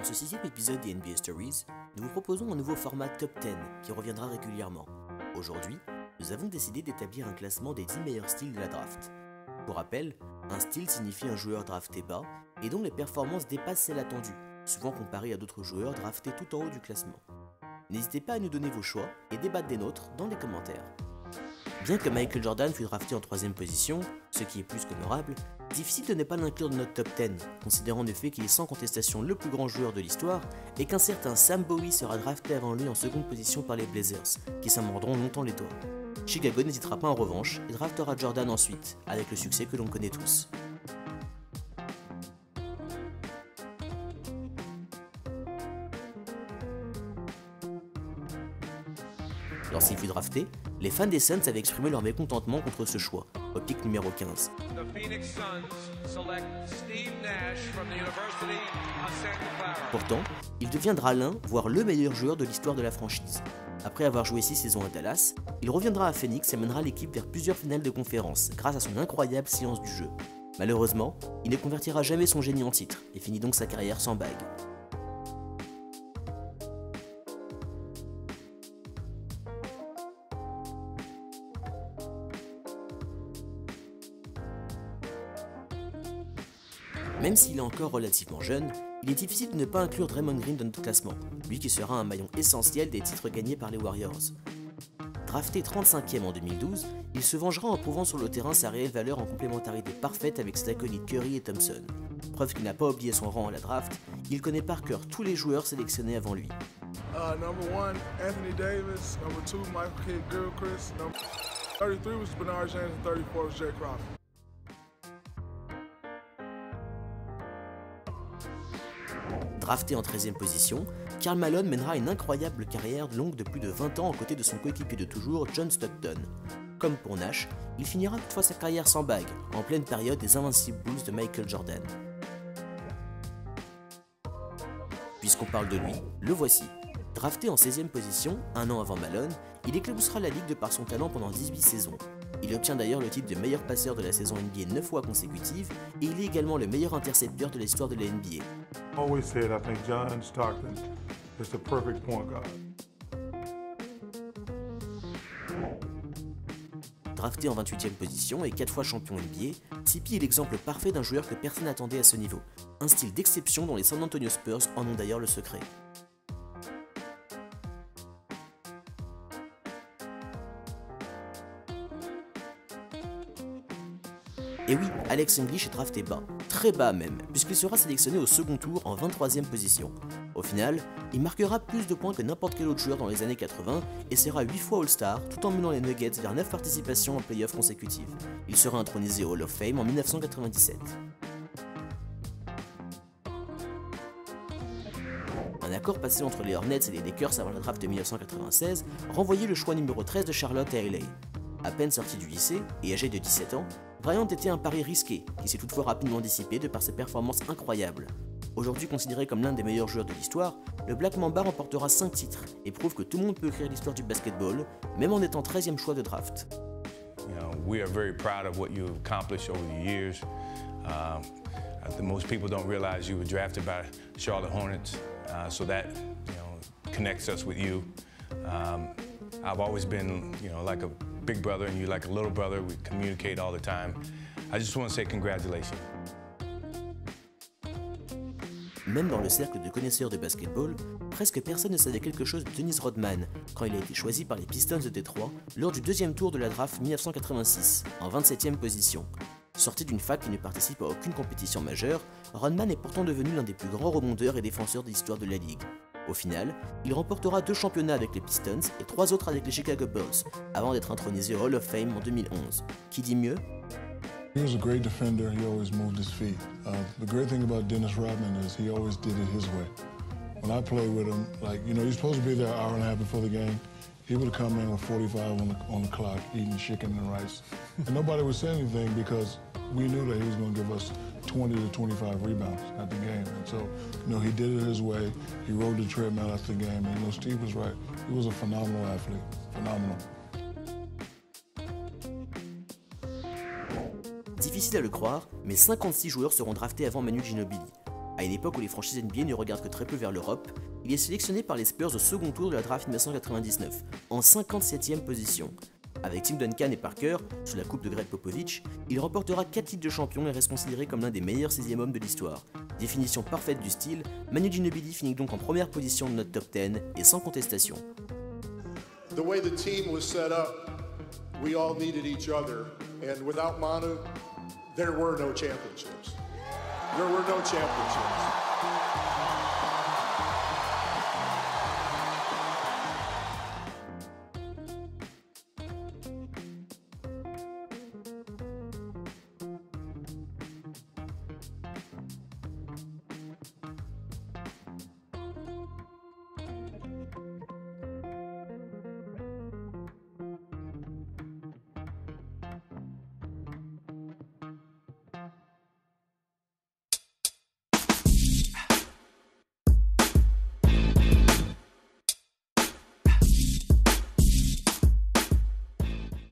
Pour ce 6e épisode des NBA Stories, nous vous proposons un nouveau format Top 10 qui reviendra régulièrement. Aujourd'hui, nous avons décidé d'établir un classement des 10 meilleurs styles de la draft. Pour rappel, un style signifie un joueur drafté bas et dont les performances dépassent celles attendues, souvent comparées à d'autres joueurs draftés tout en haut du classement. N'hésitez pas à nous donner vos choix et débattre des nôtres dans les commentaires. Bien que Michael Jordan fût drafté en 3e position, ce qui est plus qu'honorable, difficile de ne pas l'inclure dans notre top 10, considérant le fait qu'il est sans contestation le plus grand joueur de l'histoire et qu'un certain Sam Bowie sera drafté avant lui en seconde position par les Blazers, qui s'en mordront longtemps les doigts. Chicago n'hésitera pas en revanche et draftera Jordan ensuite, avec le succès que l'on connaît tous. Lorsqu'il fut drafté, les fans des Suns avaient exprimé leur mécontentement contre ce choix, au pick numéro 15. Pourtant, il deviendra l'un, voire le meilleur joueur de l'histoire de la franchise. Après avoir joué 6 saisons à Dallas, il reviendra à Phoenix et mènera l'équipe vers plusieurs finales de conférence grâce à son incroyable science du jeu. Malheureusement, il ne convertira jamais son génie en titre et finit donc sa carrière sans bague. Même s'il est encore relativement jeune, il est difficile de ne pas inclure Draymond Green dans notre classement, lui qui sera un maillon essentiel des titres gagnés par les Warriors. Drafté 35e en 2012, il se vengera en prouvant sur le terrain sa réelle valeur en complémentarité parfaite avec ses acolytes Curry et Thompson. Preuve qu'il n'a pas oublié son rang à la draft, il connaît par cœur tous les joueurs sélectionnés avant lui. Number 1, Anthony Davis. Number 2, Michael Kidd-Gilchrist. Number 33 was Bernard James and 34 was Jay Crowder. Drafté en 13e position, Karl Malone mènera une incroyable carrière longue de plus de 20 ans aux côtés de son coéquipier de toujours, John Stockton. Comme pour Nash, il finira toutefois sa carrière sans bague, en pleine période des Invincible Bulls de Michael Jordan. Puisqu'on parle de lui, le voici. Drafté en 16e position, un an avant Malone, il éclaboussera la ligue de par son talent pendant 18 saisons. Il obtient d'ailleurs le titre de meilleur passeur de la saison NBA 9 fois consécutive et il est également le meilleur intercepteur de l'histoire de la NBA. Always said I think John Stockton is the perfect point guard. Drafté en 28e position et 4 fois champion NBA, Tipeee est l'exemple parfait d'un joueur que personne n'attendait à ce niveau. Un style d'exception dont les San Antonio Spurs en ont d'ailleurs le secret. Et oui, Alex English est drafté bas, très bas même, puisqu'il sera sélectionné au second tour en 23e position. Au final, il marquera plus de points que n'importe quel autre joueur dans les années 80 et sera 8 fois All-Star tout en menant les Nuggets vers 9 participations en playoffs consécutives. Il sera intronisé au Hall of Fame en 1997. Un accord passé entre les Hornets et les Lakers avant la draft de 1996 renvoyait le choix numéro 13 de Charlotte à LA. À peine sorti du lycée et âgé de 17 ans, Bryant était un pari risqué, qui s'est toutefois rapidement dissipé de par ses performances incroyables. Aujourd'hui considéré comme l'un des meilleurs joueurs de l'histoire, le Black Mamba remportera 5 titres et prouve que tout le monde peut écrire l'histoire du basketball, même en étant 13e choix de draft. We are very proud of what you've accomplished over the years. Most people don't realize you were drafted by Charlotte Hornets, so that connects us with you. I've always been, like a big brother and you like a little brother. We communicate all the time. I just want to say congratulations. Même dans le cercle de connaisseurs de basketball, presque personne ne savait quelque chose de Dennis Rodman quand il a été choisi par les Pistons de Détroit lors du 2e tour de la draft 1986, en 27e position. Sorti d'une fac qui ne participe à aucune compétition majeure, Rodman est pourtant devenu l'un des plus grands rebondeurs et défenseurs de l'histoire de la ligue. Au final, il remportera 2 championnats avec les Pistons et 3 autres avec les Chicago Bulls, avant d'être intronisé au Hall of Fame en 2011. Qui dit mieux? He was a great defender. He always moved his feet. The great thing about Dennis Rodman is he always did it his way. When I played with him, you're supposed to be there an hour and a half before the game. He would come in with 45 on the clock, eating chicken and rice. And nobody would say anything because we knew that he was going to give us 20 to 25 rebounds at the game. And so, he did it his way. He rode the treadmill after the game. And, Steve was right. He was a phenomenal athlete. Phenomenal. Difficile à le croire, mais 56 joueurs seront draftés avant Manu Ginobili. À une époque où les franchises NBA ne regardent que très peu vers l'Europe, il est sélectionné par les Spurs au second tour de la draft 1999, en 57e position. Avec Tim Duncan et Parker, sous la coupe de Greg Popovich, il remportera 4 titres de champion et reste considéré comme l'un des meilleurs 16e hommes de l'histoire. Définition parfaite du style, Manu Ginobili finit donc en première position de notre top 10 et sans contestation. The way the team was set up, we all needed each other, and without Manu, there were no championships. There were no championships.